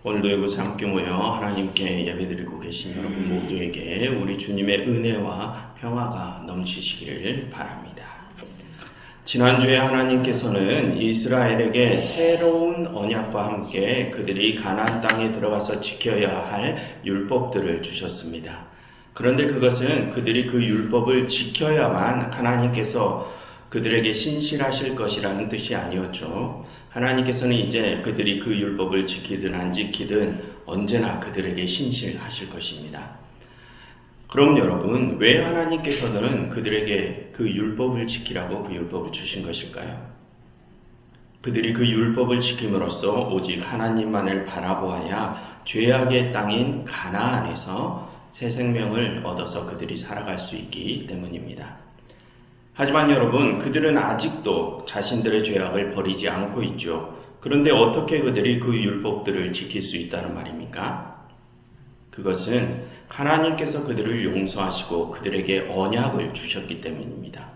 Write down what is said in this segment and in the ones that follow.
오늘도 이곳에 함께 모여 하나님께 예배드리고 계신 여러분 모두에게 우리 주님의 은혜와 평화가 넘치시기를 바랍니다. 지난주에 하나님께서는 이스라엘에게 새로운 언약과 함께 그들이 가나안 땅에 들어가서 지켜야 할 율법들을 주셨습니다. 그런데 그것은 그들이 그 율법을 지켜야만 하나님께서 그들에게 신실하실 것이라는 뜻이 아니었죠. 하나님께서는 이제 그들이 그 율법을 지키든 안 지키든 언제나 그들에게 신실하실 것입니다. 그럼 여러분, 왜 하나님께서는 그들에게 그 율법을 지키라고 그 율법을 주신 것일까요? 그들이 그 율법을 지킴으로써 오직 하나님만을 바라보아야 죄악의 땅인 가나안에서 새 생명을 얻어서 그들이 살아갈 수 있기 때문입니다. 하지만 여러분, 그들은 아직도 자신들의 죄악을 버리지 않고 있죠. 그런데 어떻게 그들이 그 율법들을 지킬 수 있다는 말입니까? 그것은 하나님께서 그들을 용서하시고 그들에게 언약을 주셨기 때문입니다.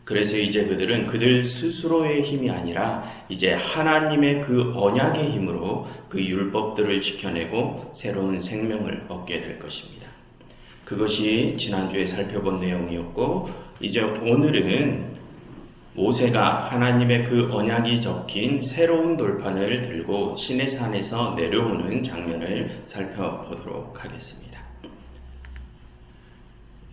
그래서 이제 그들은 그들 스스로의 힘이 아니라 이제 하나님의 그 언약의 힘으로 그 율법들을 지켜내고 새로운 생명을 얻게 될 것입니다. 그것이 지난주에 살펴본 내용이었고, 이제 오늘은 모세가 하나님의 그 언약이 적힌 새로운 돌판을 들고 시내산에서 내려오는 장면을 살펴보도록 하겠습니다.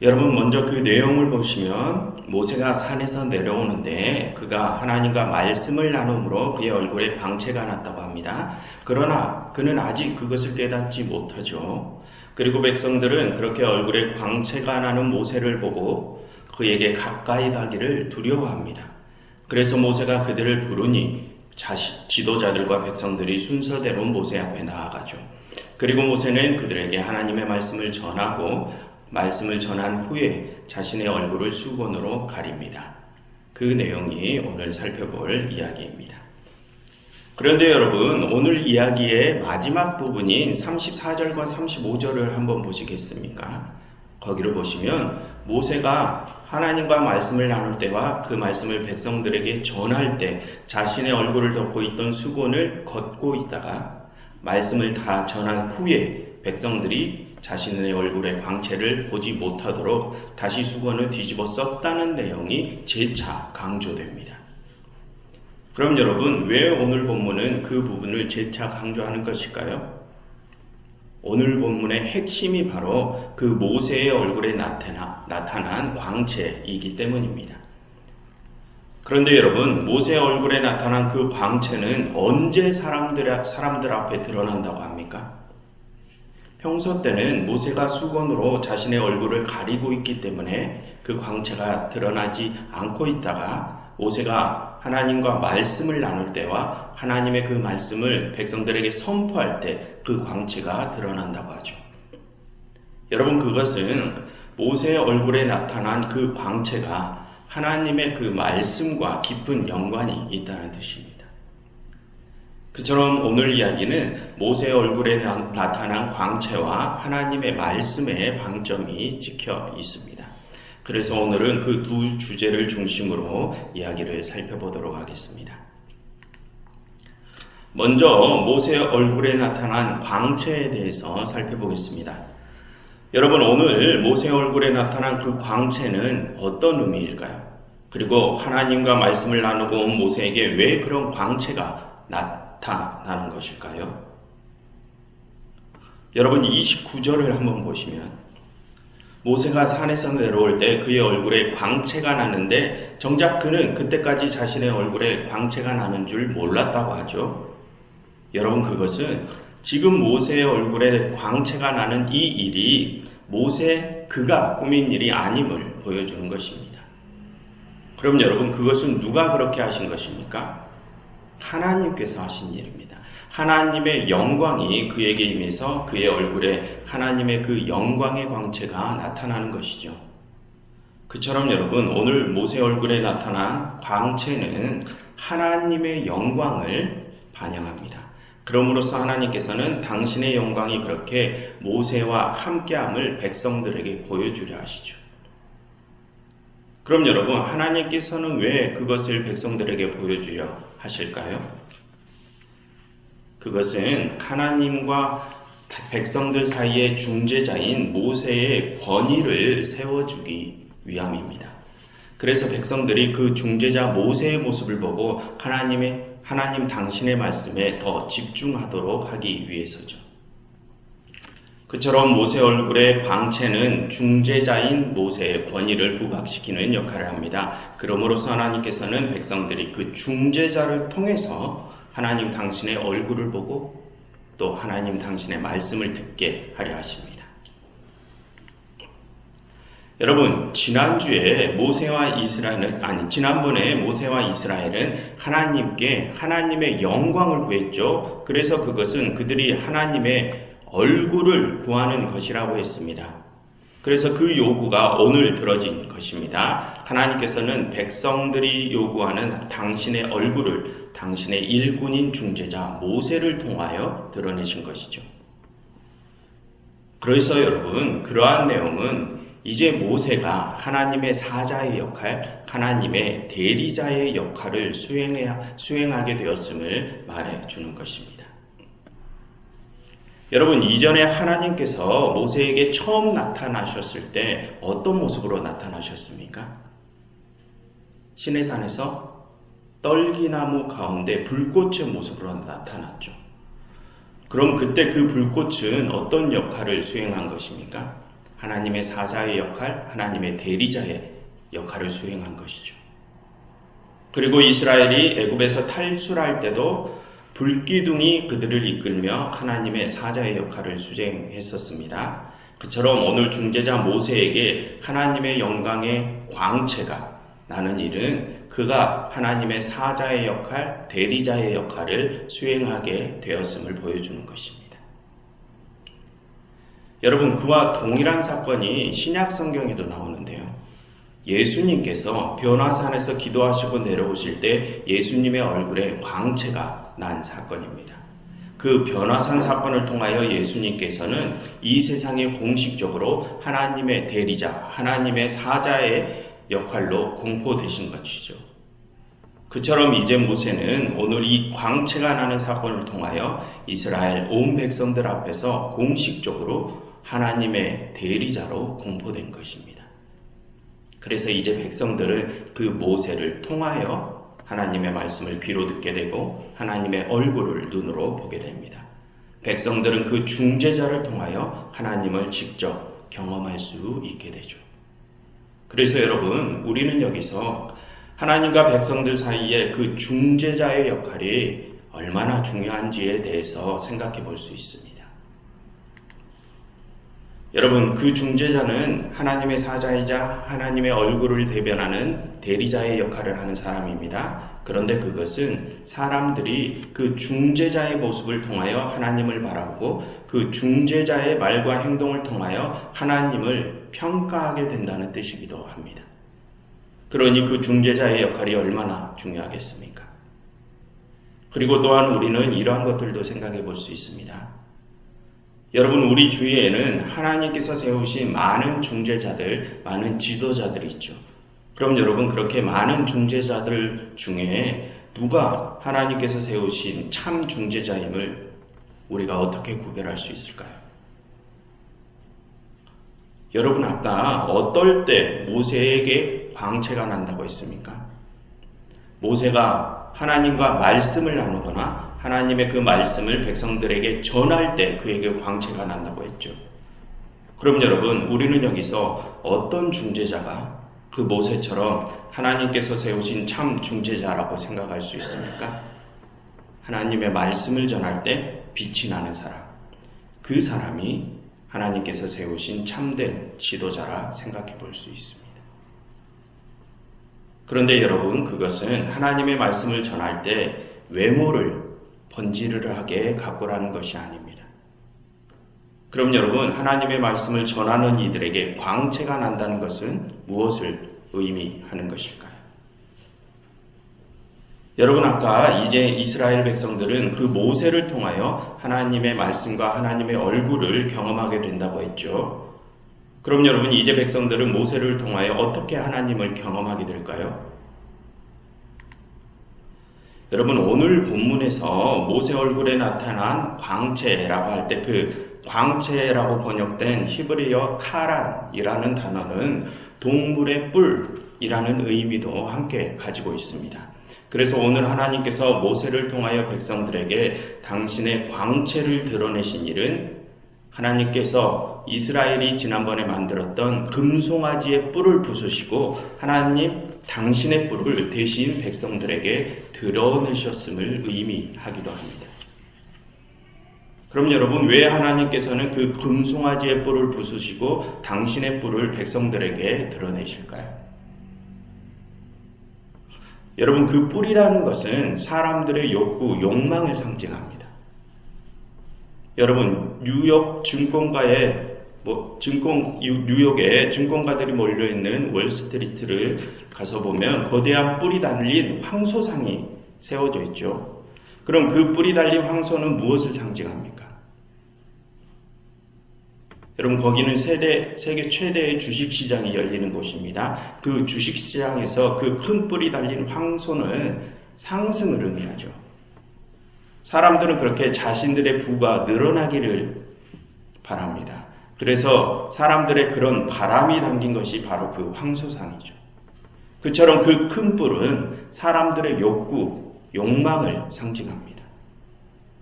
여러분, 먼저 그 내용을 보시면 모세가 산에서 내려오는데 그가 하나님과 말씀을 나눔으로 그의 얼굴에 광채가 났다고 합니다. 그러나 그는 아직 그것을 깨닫지 못하죠. 그리고 백성들은 그렇게 얼굴에 광채가 나는 모세를 보고 그에게 가까이 가기를 두려워합니다. 그래서 모세가 그들을 부르니 지도자들과 백성들이 순서대로 모세 앞에 나아가죠. 그리고 모세는 그들에게 하나님의 말씀을 전하고 말씀을 전한 후에 자신의 얼굴을 수건으로 가립니다. 그 내용이 오늘 살펴볼 이야기입니다. 그런데 여러분, 오늘 이야기의 마지막 부분인 34절과 35절을 한번 보시겠습니까? 거기를 보시면 모세가 하나님과 말씀을 나눌 때와 그 말씀을 백성들에게 전할 때 자신의 얼굴을 덮고 있던 수건을 걷고 있다가 말씀을 다 전한 후에 백성들이 자신의 얼굴의 광채를 보지 못하도록 다시 수건을 뒤집어 썼다는 내용이 재차 강조됩니다. 그럼 여러분, 왜 오늘 본문은 그 부분을 재차 강조하는 것일까요? 오늘 본문의 핵심이 바로 그 모세의 얼굴에 나타난 광채이기 때문입니다. 그런데 여러분, 모세의 얼굴에 나타난 그 광채는 언제 사람들 앞에 드러난다고 합니까? 평소 때는 모세가 수건으로 자신의 얼굴을 가리고 있기 때문에 그 광채가 드러나지 않고 있다가 모세가 하나님과 말씀을 나눌 때와 하나님의 그 말씀을 백성들에게 선포할 때 그 광채가 드러난다고 하죠. 여러분, 그것은 모세의 얼굴에 나타난 그 광채가 하나님의 그 말씀과 깊은 연관이 있다는 뜻입니다. 그처럼 오늘 이야기는 모세의 얼굴에 나타난 광채와 하나님의 말씀의 방점이 찍혀 있습니다. 그래서 오늘은 그 두 주제를 중심으로 이야기를 살펴보도록 하겠습니다. 먼저 모세의 얼굴에 나타난 광채에 대해서 살펴보겠습니다. 여러분, 오늘 모세의 얼굴에 나타난 그 광채는 어떤 의미일까요? 그리고 하나님과 말씀을 나누고 온 모세에게 왜 그런 광채가 나타나는 것일까요? 여러분, 29절을 한번 보시면 모세가 산에서 내려올 때 그의 얼굴에 광채가 났는데 정작 그는 그때까지 자신의 얼굴에 광채가 나는 줄 몰랐다고 하죠. 여러분, 그것은 지금 모세의 얼굴에 광채가 나는 이 일이 그가 꾸민 일이 아님을 보여주는 것입니다. 그럼 여러분, 그것은 누가 그렇게 하신 것입니까? 하나님께서 하신 일입니다. 하나님의 영광이 그에게 임해서 그의 얼굴에 하나님의 그 영광의 광채가 나타나는 것이죠. 그처럼 여러분, 오늘 모세 얼굴에 나타난 광채는 하나님의 영광을 반영합니다. 그러므로서 하나님께서는 당신의 영광이 그렇게 모세와 함께함을 백성들에게 보여주려 하시죠. 그럼 여러분, 하나님께서는 왜 그것을 백성들에게 보여주려 하실까요? 그것은 하나님과 백성들 사이의 중재자인 모세의 권위를 세워주기 위함입니다. 그래서 백성들이 그 중재자 모세의 모습을 보고 하나님 당신의 말씀에 더 집중하도록 하기 위해서죠. 그처럼 모세 얼굴의 광채는 중재자인 모세의 권위를 부각시키는 역할을 합니다. 그러므로서 하나님께서는 백성들이 그 중재자를 통해서 하나님 당신의 얼굴을 보고 또 하나님 당신의 말씀을 듣게 하려 하십니다. 여러분, 지난번에 모세와 이스라엘은 하나님께 하나님의 영광을 구했죠. 그래서 그것은 그들이 하나님의 얼굴을 구하는 것이라고 했습니다. 그래서 그 요구가 오늘 들어진 것입니다. 하나님께서는 백성들이 요구하는 당신의 얼굴을 당신의 일꾼인 중재자 모세를 통하여 드러내신 것이죠. 그래서 여러분, 그러한 내용은 이제 모세가 하나님의 사자의 역할, 하나님의 대리자의 역할을 수행하게 되었음을 말해주는 것입니다. 여러분, 이전에 하나님께서 모세에게 처음 나타나셨을 때 어떤 모습으로 나타나셨습니까? 시내산에서 떨기나무 가운데 불꽃의 모습으로 나타났죠. 그럼 그때 그 불꽃은 어떤 역할을 수행한 것입니까? 하나님의 사자의 역할, 하나님의 대리자의 역할을 수행한 것이죠. 그리고 이스라엘이 애굽에서 탈출할 때도 불기둥이 그들을 이끌며 하나님의 사자의 역할을 수행했었습니다. 그처럼 오늘 중재자 모세에게 하나님의 영광의 광채가 나는 일은 그가 하나님의 사자의 역할, 대리자의 역할을 수행하게 되었음을 보여주는 것입니다. 여러분, 그와 동일한 사건이 신약 성경에도 나오는데요. 예수님께서 변화산에서 기도하시고 내려오실 때 예수님의 얼굴에 광채가 난 사건입니다. 그 변화산 사건을 통하여 예수님께서는 이 세상에 공식적으로 하나님의 대리자, 하나님의 사자의 역할로 공포되신 것이죠. 그처럼 이제 모세는 오늘 이 광채가 나는 사건을 통하여 이스라엘 온 백성들 앞에서 공식적으로 하나님의 대리자로 공포된 것입니다. 그래서 이제 백성들은 그 모세를 통하여 하나님의 말씀을 귀로 듣게 되고 하나님의 얼굴을 눈으로 보게 됩니다. 백성들은 그 중재자를 통하여 하나님을 직접 경험할 수 있게 되죠. 그래서 여러분, 우리는 여기서 하나님과 백성들 사이에 그 중재자의 역할이 얼마나 중요한지에 대해서 생각해 볼 수 있습니다. 여러분, 그 중재자는 하나님의 사자이자 하나님의 얼굴을 대변하는 대리자의 역할을 하는 사람입니다. 그런데 그것은 사람들이 그 중재자의 모습을 통하여 하나님을 바라보고 그 중재자의 말과 행동을 통하여 하나님을 평가하게 된다는 뜻이기도 합니다. 그러니 그 중재자의 역할이 얼마나 중요하겠습니까? 그리고 또한 우리는 이러한 것들도 생각해 볼 수 있습니다. 여러분, 우리 주위에는 하나님께서 세우신 많은 중재자들, 많은 지도자들이 있죠. 그럼 여러분, 그렇게 많은 중재자들 중에 누가 하나님께서 세우신 참 중재자임을 우리가 어떻게 구별할 수 있을까요? 여러분, 아까 어떨 때 모세에게 광채가 난다고 했습니까? 모세가 하나님과 말씀을 나누거나 하나님의 그 말씀을 백성들에게 전할 때 그에게 광채가 난다고 했죠. 그럼 여러분, 우리는 여기서 어떤 중재자가 그 모세처럼 하나님께서 세우신 참 중재자라고 생각할 수 있습니까? 하나님의 말씀을 전할 때 빛이 나는 사람, 그 사람이 하나님께서 세우신 참된 지도자라 생각해 볼 수 있습니다. 그런데 여러분, 그것은 하나님의 말씀을 전할 때 외모를 번지르르하게 가꾸라는 것이 아닙니다. 그럼 여러분, 하나님의 말씀을 전하는 이들에게 광채가 난다는 것은 무엇을 의미하는 것일까요? 여러분, 아까 이제 이스라엘 백성들은 그 모세를 통하여 하나님의 말씀과 하나님의 얼굴을 경험하게 된다고 했죠. 그럼 여러분, 이제 백성들은 모세를 통하여 어떻게 하나님을 경험하게 될까요? 여러분, 오늘 본문에서 모세 얼굴에 나타난 광채라고 할 때 그 광채라고 번역된 히브리어 카란이라는 단어는 동물의 뿔이라는 의미도 함께 가지고 있습니다. 그래서 오늘 하나님께서 모세를 통하여 백성들에게 당신의 광채를 드러내신 일은 하나님께서 이스라엘이 지난번에 만들었던 금송아지의 뿔을 부수시고 하나님 당신의 뿔을 대신 백성들에게 드러내셨음을 의미하기도 합니다. 그럼 여러분, 왜 하나님께서는 그 금송아지의 뿔을 부수시고 당신의 뿔을 백성들에게 드러내실까요? 여러분, 그 뿔이라는 것은 사람들의 욕구, 욕망을 상징합니다. 여러분, 뉴욕 증권가의 뉴욕에 증권가들이 몰려있는 월스트리트를 가서 보면 거대한 뿔이 달린 황소상이 세워져 있죠. 그럼 그 뿔이 달린 황소는 무엇을 상징합니까? 여러분, 거기는 세계 최대의 주식시장이 열리는 곳입니다. 그 주식시장에서 그 큰 뿔이 달린 황소는 상승을 의미하죠. 사람들은 그렇게 자신들의 부가 늘어나기를 바랍니다. 그래서 사람들의 그런 바람이 담긴 것이 바로 그 황소상이죠. 그처럼 그 큰 뿔은 사람들의 욕구, 욕망을 상징합니다.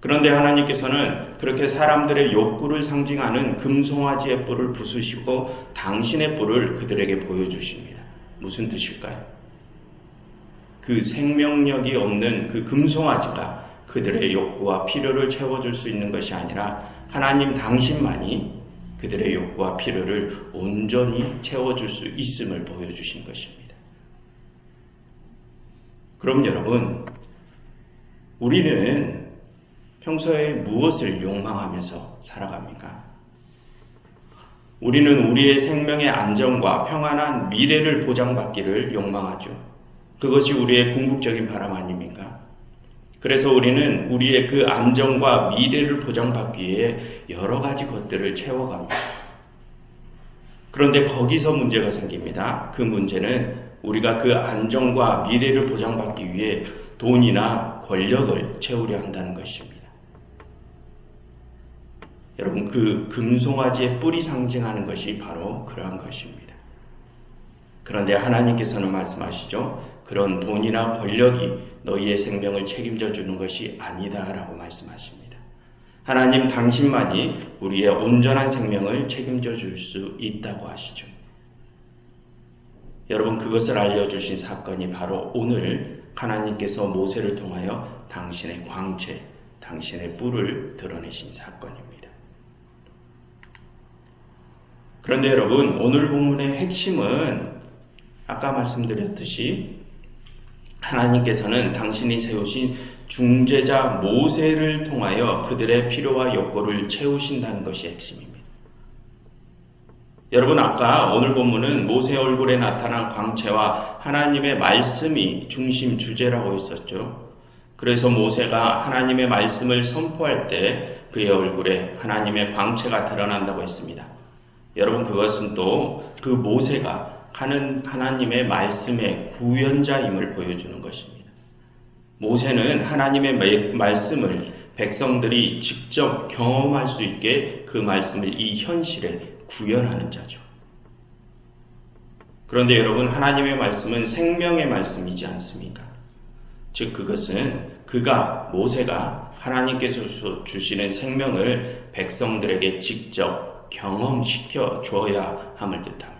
그런데 하나님께서는 그렇게 사람들의 욕구를 상징하는 금송아지의 뿔을 부수시고 당신의 뿔을 그들에게 보여주십니다. 무슨 뜻일까요? 그 생명력이 없는 그 금송아지가 그들의 욕구와 필요를 채워줄 수 있는 것이 아니라 하나님 당신만이 그들의 욕구와 필요를 온전히 채워줄 수 있음을 보여주신 것입니다. 그럼 여러분, 우리는 평소에 무엇을 욕망하면서 살아갑니까? 우리는 우리의 생명의 안정과 평안한 미래를 보장받기를 욕망하죠. 그것이 우리의 궁극적인 바람 아닙니까? 그래서 우리는 우리의 그 안정과 미래를 보장받기 위해 여러 가지 것들을 채워갑니다. 그런데 거기서 문제가 생깁니다. 그 문제는 우리가 그 안정과 미래를 보장받기 위해 돈이나 권력을 채우려 한다는 것입니다. 여러분, 그 금송아지의 뿔이 상징하는 것이 바로 그러한 것입니다. 그런데 하나님께서는 말씀하시죠. 그런 돈이나 권력이 너희의 생명을 책임져 주는 것이 아니다 라고 말씀하십니다. 하나님 당신만이 우리의 온전한 생명을 책임져 줄 수 있다고 하시죠. 여러분, 그것을 알려주신 사건이 바로 오늘 하나님께서 모세를 통하여 당신의 광채, 당신의 뿔을 드러내신 사건입니다. 그런데 여러분, 오늘 본문의 핵심은 아까 말씀드렸듯이 하나님께서는 당신이 세우신 중재자 모세를 통하여 그들의 필요와 욕구를 채우신다는 것이 핵심입니다. 여러분, 아까 오늘 본문은 모세 얼굴에 나타난 광채와 하나님의 말씀이 중심 주제라고 했었죠. 그래서 모세가 하나님의 말씀을 선포할 때 그의 얼굴에 하나님의 광채가 드러난다고 했습니다. 여러분, 그것은 또 그 모세가 하나님의 말씀의 구현자임을 보여주는 것입니다. 모세는 하나님의 말씀을 백성들이 직접 경험할 수 있게 그 말씀을 이 현실에 구현하는 자죠. 그런데 여러분, 하나님의 말씀은 생명의 말씀이지 않습니까? 즉, 그것은 모세가 하나님께서 주시는 생명을 백성들에게 직접 경험시켜 줘야 함을 뜻합니다.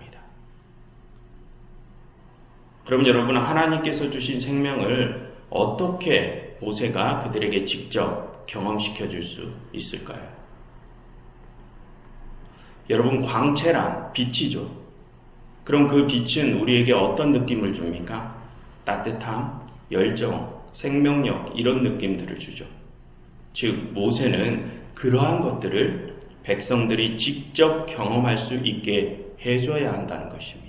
그럼 여러분, 하나님께서 주신 생명을 어떻게 모세가 그들에게 직접 경험시켜 줄 수 있을까요? 여러분, 광채란 빛이죠. 그럼 그 빛은 우리에게 어떤 느낌을 줍니까? 따뜻함, 열정, 생명력, 이런 느낌들을 주죠. 즉, 모세는 그러한 것들을 백성들이 직접 경험할 수 있게 해줘야 한다는 것입니다.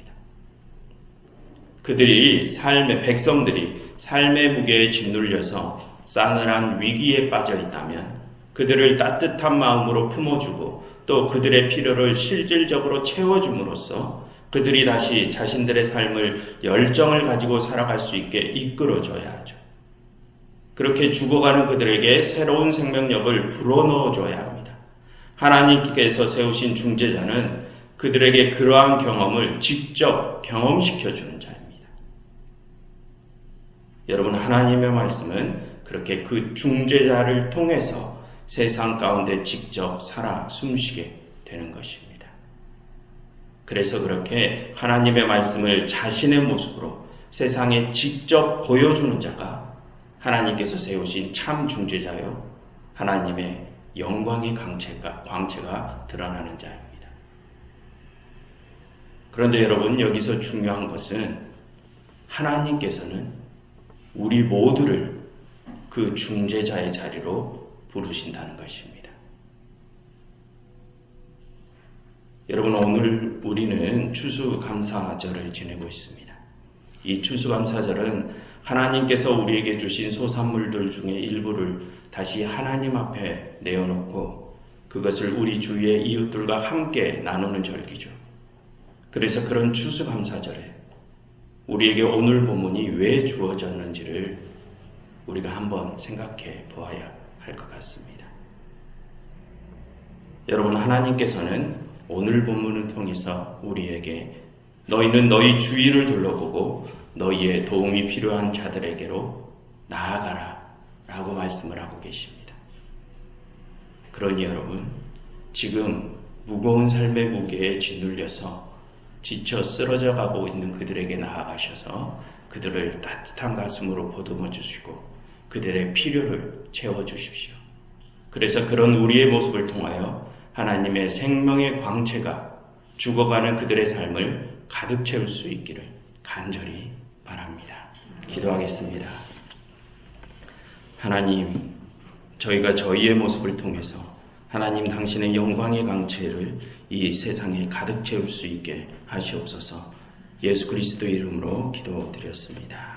백성들이 삶의 무게에 짓눌려서 싸늘한 위기에 빠져 있다면 그들을 따뜻한 마음으로 품어주고 또 그들의 필요를 실질적으로 채워줌으로써 그들이 다시 자신들의 삶을 열정을 가지고 살아갈 수 있게 이끌어줘야 하죠. 그렇게 죽어가는 그들에게 새로운 생명력을 불어넣어줘야 합니다. 하나님께서 세우신 중재자는 그들에게 그러한 경험을 직접 경험시켜주는 자입니다. 여러분, 하나님의 말씀은 그렇게 그 중재자를 통해서 세상 가운데 직접 살아 숨쉬게 되는 것입니다. 그래서 그렇게 하나님의 말씀을 자신의 모습으로 세상에 직접 보여주는 자가 하나님께서 세우신 참 중재자요, 하나님의 영광의 광채가 드러나는 자입니다. 그런데 여러분, 여기서 중요한 것은 하나님께서는 우리 모두를 그 중재자의 자리로 부르신다는 것입니다. 여러분, 오늘 우리는 추수감사절을 지내고 있습니다. 이 추수감사절은 하나님께서 우리에게 주신 소산물들 중에 일부를 다시 하나님 앞에 내어놓고 그것을 우리 주위의 이웃들과 함께 나누는 절기죠. 그래서 그런 추수감사절에 우리에게 오늘 본문이 왜 주어졌는지를 우리가 한번 생각해 보아야 할 것 같습니다. 여러분, 하나님께서는 오늘 본문을 통해서 우리에게 너희는 너희 주위를 둘러보고 너희의 도움이 필요한 자들에게로 나아가라 라고 말씀을 하고 계십니다. 그러니 여러분, 지금 무거운 삶의 무게에 짓눌려서 지쳐 쓰러져 가고 있는 그들에게 나아가셔서 그들을 따뜻한 가슴으로 보듬어 주시고 그들의 필요를 채워주십시오. 그래서 그런 우리의 모습을 통하여 하나님의 생명의 광채가 죽어가는 그들의 삶을 가득 채울 수 있기를 간절히 바랍니다. 기도하겠습니다. 하나님, 저희가 저희의 모습을 통해서 하나님 당신의 영광의 광채를 이 세상에 가득 채울 수 있게 하시옵소서. 예수 그리스도의 이름으로 기도드렸습니다.